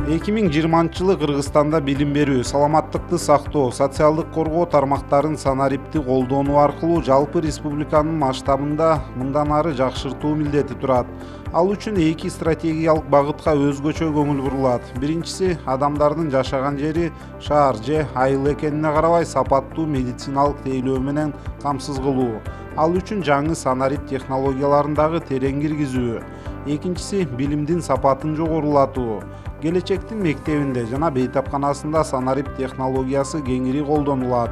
2020 Кыргызстанда билим берүү, саламаттыкты сактоо, социалдык коргоо тармактарын санарипти колдонуу аркылуу жалпы республиканын масштабында мындан ары жакшыртуу милдети турат. Ал үчүн эки стратегиялык багытка өзгөчө көңүл бурулат. Биринчиси, адамдардын жашаган жери шаар же айыл экенине карабай сапаттуу медициналык тейлөө менен камсыз кылуу. Ал үчүн жаңы санарип технологияларындагы терең киргизүү. Экинчиси, билимдин сапатын жогорулатуу. Келечектин мектебинде жана бейтапканасында санарип технологиясы кеңири колдонулат.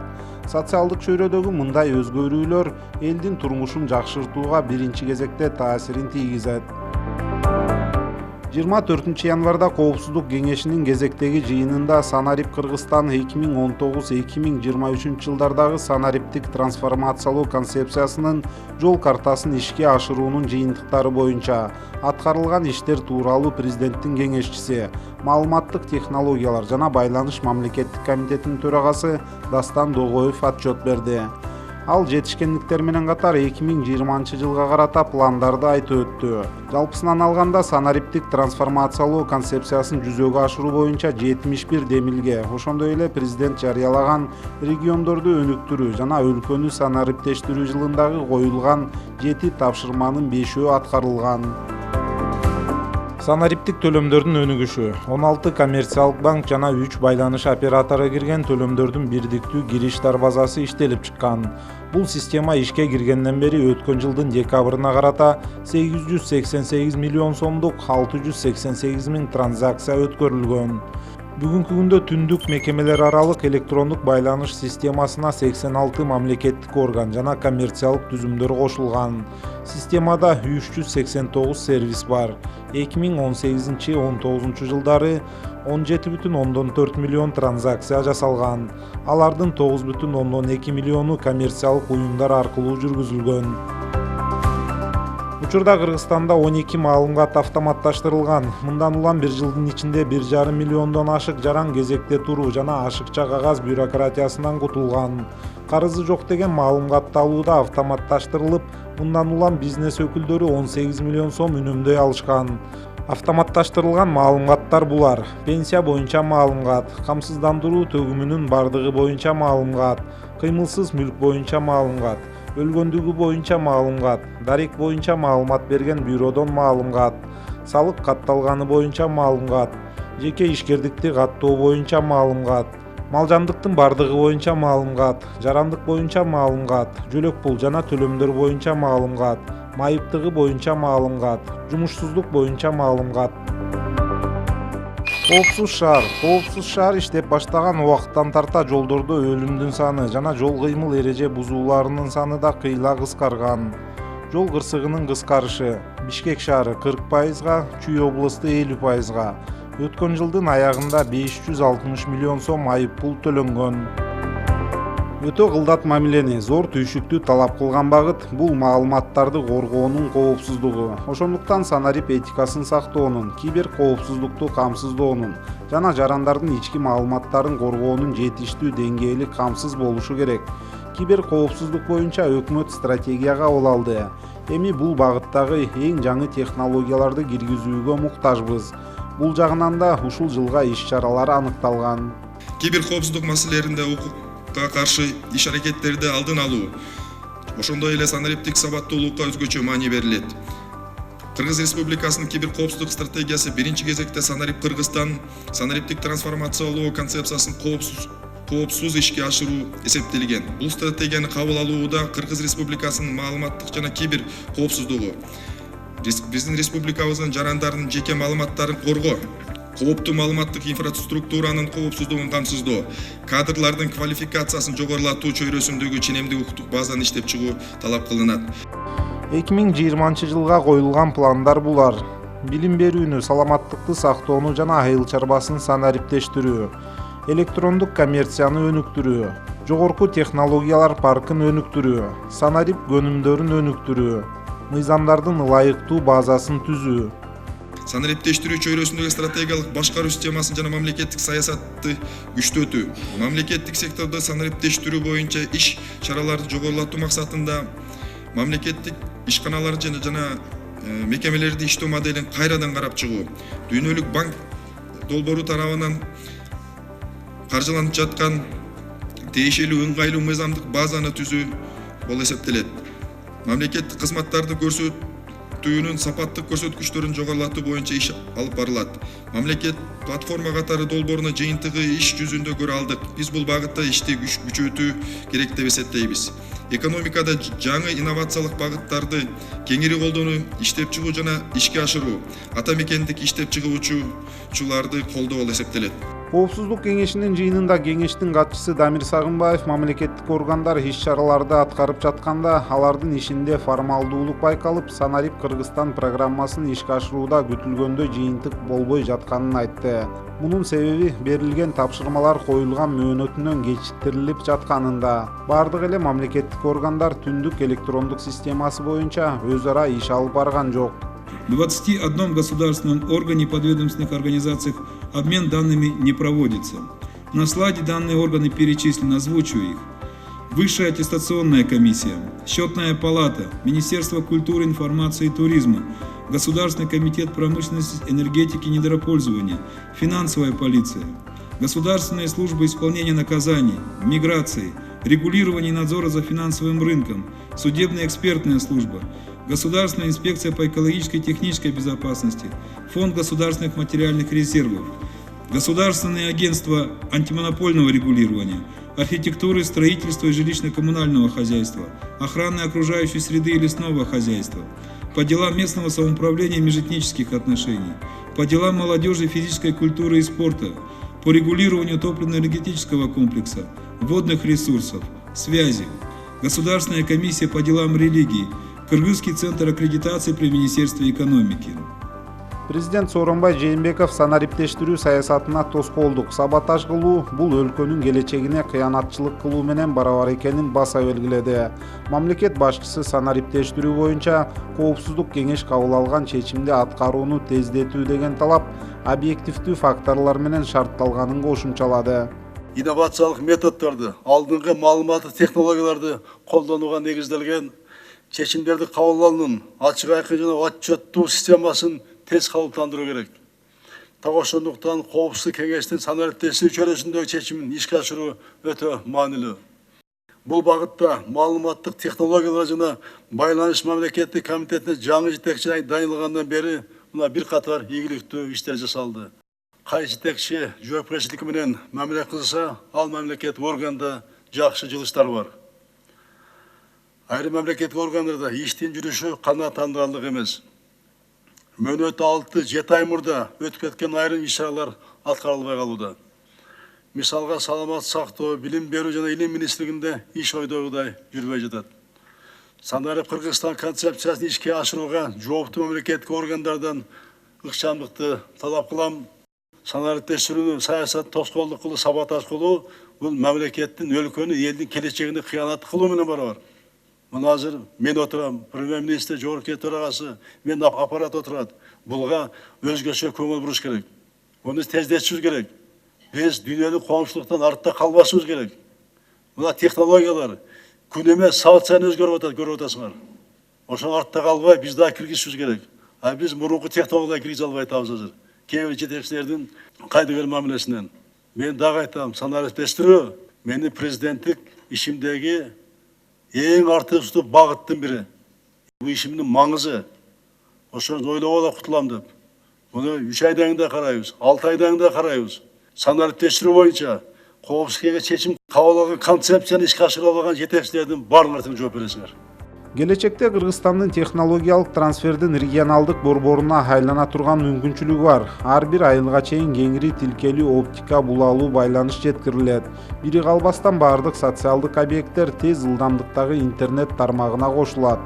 Социалдык чөйрөдөгү мындай өзгөрүүлөр элдин турмушун жакшыртууга биринчи кезекте таасирин тийгизет. 24 январда Коопсуздук кеңешинин кезектеги жыйынында Санарип Кыргызстан 2019-2023 жылдардагы санариптик трансформациялоо концепциясынын жол картасын ишке ашыруунун жыйынтыктары боюнча аткарылган иштер тууралуу президенттин кеңешчиси, маалыматтык технологиялар жана байланыш мамлекеттик комитетинин төрагасы Дастан Догоев отчет берди. Ал жетишкендиктер менен катар 2020 жылга карата пландарды айтып өттү. Жалпысынан алганда санариптик трансформациялоо концепциясын жүзөгө ашыруу боюнча 71 демилге, ошондой эле президент жарыялаган региондорду өнүктүрүү жана өлкөнү санариптештирүү жылындагы коюлган 7 тапшырманын 5-өө аткарылган. Санариптик төлөмдөрдүн өнүгүшү, 16 коммерциялык банк жана 3 байланыш оператору кирген төлөмдөрдүн бирдиктүү кириш дарбазасы иштелип чыккан. Бул система ишке киргенден бери өткөн жылдын декабрына карата 888 миллион сомдук 688 миң транзакция өткөрүлгөн. Бүгүнкү күндө түндүк мекемелер аралык электрондук байланыш системасына 86 мамлекеттик орган жана коммерциялык түзүмдөр кошулган. Системада 389 сервис бар. 2018-19 жылдары 17,4 миллион транзакция жасалган. Алардын 9,2 миллиону коммерциялык уюмдар аркылуу жүргүзүлгөн. Учурда Кыргызстанда 12 маалымат автоматташтырылган. Мындан улам бир жылдын ичинде 1,5 миллиондон ашык жаран кезекте туруу жана ашыкча кагаз бюрократиясынан кутулган. Карызы жок деген маалыматты алуу да автоматташтырылып, мындан улам бизнес өкүлдөрү 18 миллион сом үнөмдөй алышкан. Автоматташтырылган маалыматтар булар: пенсия боюнча маалымат, камсыздандыруу төгүмүнүн бардыгы боюнча маалымат, кыймылсыз мүлк боюнча маалымат, өлгөндүгү боюнча маалымат, дарек боюнча маалымат берген бюродон маалымат, салык катталганы боюнча маалымат, жеке ишкердикти каттоо боюнча маалымат, малжандыктын бардыгы боюнча маалымат, жарандык боюнча маалымат, жөлөк пул жана төлөмдөр боюнча маалымат, майыптыгы боюнча маалымат, жумушсуздук боюнча маалымат. Коопсуз шаар иштеп баштаган убакыттан тарта жолдордо өлүмдүн саны жана жол кыймыл эреже бузууларынын саны да кыйла кыскарган. Жол кырсыгынын кыскарышы: Бишкек шаары 40%, Чүй областы 50%. Өткөн жылдын аягында 560 миллион сом айып пул төлөнгөн. Өтө кылдат мамилени, зор түйшүктү талап кылган багыт бул маалыматтарды коргоонун коопсуздугу. Ошондуктан санарип этикасын сактоонун, кибер коопсуздукту камсыздоонун жана жарандардын ички маалыматтарын коргоонун жетиштүү деңгээли камсыз болушу керек. Кибер коопсуздук боюнча өкмөт стратегия кабыл алды. Эми бул багыттагы эң жаңы технологияларды киргизүүгө муктажбыз. Бул жагынан да ушул жылга иш-чаралар аныкталган. Кибер коопсуздук маселелеринде укукка каршы иш-аракеттерди алдын алуу, ошондой эле санариптик сабаттуулукка өзгөчө маани берилет. Кыргыз Республикасынын кибер коопсуздук стратегиясы биринчи кезекте Санарип Кыргызстан санариптик трансформациялоо концепциясын коопсуз ишке ашыруу эсептелген. Бул стратегияны кабыл алууда Кыргыз Республикасынын маалыматтык жана кибер коопсуздугу, биздин республикабыздын жарандардын жеке маалыматтарын коргоо, кооптуу маалыматтык инфраструктуранын коопсуздугун камсыздоо, кадрлардын квалификациясын жогорулатуу чөйрөсүндөгү ченемдик укуктук базаны иштеп чыгуу талап кылынат. 2020 жылга коюлган пландар булар: билим берүүнү, саламаттыкты сактоону жана айыл чарбасын санариптештирүү, электрондук коммерцияны өнүктүрүү, жогорку технологиялар паркын өнүктүрүү, санарип көнүмдөрүн өнүктүрүү, мыйзамдардын ылайыктуу базасын түзүү, санариптештирүү чөйрөсүндөгү стратегиялык башкаруу системасын жана мамлекеттик саясатты күчтөтүү, мамлекеттик сектордо санариптештирүү боюнча иш чараларды жогорулатуу максатында мамлекеттик ишканаларды жана мекемелерди иштөө моделин кайрадан карап чыгуу, дүйнөлүк банк долбоору тарабынан каржыланып жаткан тиешелүү ыңгайлуу мыйзамдык базаны түзүү болуп эсептелет. Мамлекеттик кызматтарды көрсөтүүнүн сапаттык көрсөткүчтөрүн жогорулатуу боюнча иш алып барылат. Мамлекет платформа катары долбоорунун жыйынтыгы иш жүзүндө көрө алдык. Биз бул багытта ишти күчөтүү керек деп эсептейбиз. Экономикада жаңы инновациялык багыттарды кеңири колдонуу, иштеп чыгуу жана ишке ашыруу, ата мекендик иштеп чыгуучуларды колдоо болуп эсептелет. Коопсуздук кеңешинин жыйынында кеңештин катчысы Дамир Сагынбаев мамлекеттик органдар иш-чараларды аткарып жатканда алардын ишинде формалдуулук байкалып, Санарип Кыргызстан программасын ишке ашырууда күтүлгөндөй жыйынтык болбой жатканын айтты. Мунун себеби берилген тапшырмалар коюлган мөөнөтүнөн кечиктирилип жатканында. Бардык эле мамлекеттик органдар түндүк электрондук системасы боюнча өз ара иш алып барган жок. В 21 государственном органе и подведомственных организациях обмен данными не проводится. На слайде данные органы перечислены, озвучу их. Высшая аттестационная комиссия, Счетная палата, Министерство культуры, информации и туризма, Государственный комитет промышленности, энергетики и недропользования, Финансовая полиция, Государственная служба исполнения наказаний, миграции, регулирования и надзора за финансовым рынком, Судебная экспертная служба, Государственная инспекция по экологической и технической безопасности, Фонд государственных материальных резервов, Государственное агентство антимонопольного регулирования, архитектуры, строительства и жилищно-коммунального хозяйства, охраны окружающей среды и лесного хозяйства, по делам местного самоуправления и межэтнических отношений, по делам молодежи, физической культуры и спорта, по регулированию топливно-энергетического комплекса, водных ресурсов, связи, Государственная комиссия по делам религии, Кыргызский центр аккредитации при Министерстве экономики. Президент Сооронбай Жээнбеков санариптештирүү саясатына тоскоолдук саботаж кылуу бул өлкөнүн келечегине кыянатчылык кылуу менен барабар экенин баса белгиледи. Мамлекет башчысы санариптештирүү боюнча Коопсуздук кеңеш кабыл алган чечимди аткарууну тездетүү деген талап объективдүү факторлор менен шартталганын кошумчалады. Инновациялык методдорду, алдыңкы маалыматтык технологияларды колдонууга негизделген чечимдерди кабыл алуунун ачык айкын жана отчеттуу системасын тез калыптандыруу керек. Так ошондуктан Коопсуздук кеңештин санариптештирүү чөйрөсүндөгү чечимин ишке ашыруу өтө маанилүү. Бул багытта маалыматтык технологиялар жана байланыш мамлекеттик комитетине жаңы жетекчи дайындалгандан бери мына бир катар ийгиликтүү иштер жасалды. Кай жетекчи жоопкерчилик менен мамиле кылса, ал мамлекеттик органда жакшы жылыштар бар. Айрым мамлекеттик органдарда иштин жүрүшү канааттандырарлык эмес. Мөөнөтү 6-7 ай мурда өтүп кеткен айрым иш-чаралар аткарылбай калууда. Мисалга саламат сактоо, билим берүү жана илим министрлигинде иш ойдогудай жүрбөй жатат. Санарип Кыргызстан концепциясын ишке ашырууга жооптуу мамлекеттик органдардан ыкчамдыкты талап кылам. Санариптештирүүнүн саясатын тоскоолдук кылуу, саботаж кылуу бул мамлекеттин, өлкөнүн, элдин келечегине кыянат кылуу менен барабар. Мына азыр мен отурам, премьер-министр, жогорку төрагасы, мен аппарат отурат. Булга өзгөчө көңүл буруш керек. Муну тездетишибиз керек. Биз дүйнөлүк коомчулуктан артта калбашыбыз керек. Мына технологиялар күн эмес саат сайын өзгөрүп атат, көрүп атасыңар. Ошону артта калбай биз да киргизишибиз керек. А биз мурунку технологияга киргизе албай атабыз азыр. Кээ бир жетекчилердин кайдыгер мамилесинен. Мен дагы айтам, санариптештирүү менин президенттик ишимдеги эң артыкчуу багыттын бири. Бул ишимдин маңызы. Ошону ойлоп алып кутулам деп. Муну 3 айдан да карайбыз, 6 айдан да карайбыз. Санариптештирүү боюнча Коопсуздук чечим кабыл алган концепцияны ишке ашыра алган жетекчилердин баарыңар жооп бересиңер. Келечекте Кыргызстандын технологиялык трансфердин регионалдык борборуна айлана турган мүмкүнчүлүгү бар. Ар бир айылга чейин кеңири тилкелүү оптика булалуу байланыш жеткирилет. Бири калбастан бардык социалдык объекттер тез ылдамдыктагы интернет тармагына кошулат.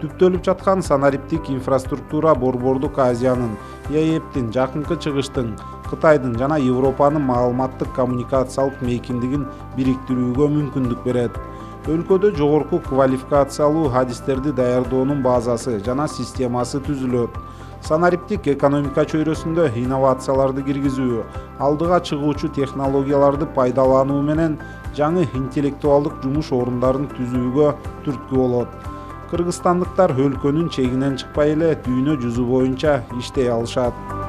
Түптөлүп жаткан санариптик инфраструктура борбордук Азиянын, ЕЭПтин, жакынкы чыгыштын, Кытайдын жана Европанын маалыматтык коммуникациялык мейкиндигин бириктирүүгө мүмкүндүк берет. Өлкөдө жогорку квалификациялуу адистерди даярдоонун базасы жана системасы түзүлөт. Санариптик экономика чөйрөсүндө инновацияларды киргизүү, алдыга чыгуучу технологияларды пайдалануу менен жаңы интеллектуалдык жумуш орундарын түзүүгө түрткү болот. Кыргызстандыктар өлкөнүн чегинен чыкпай эле дүйнө жүзү боюнча иштей алышат.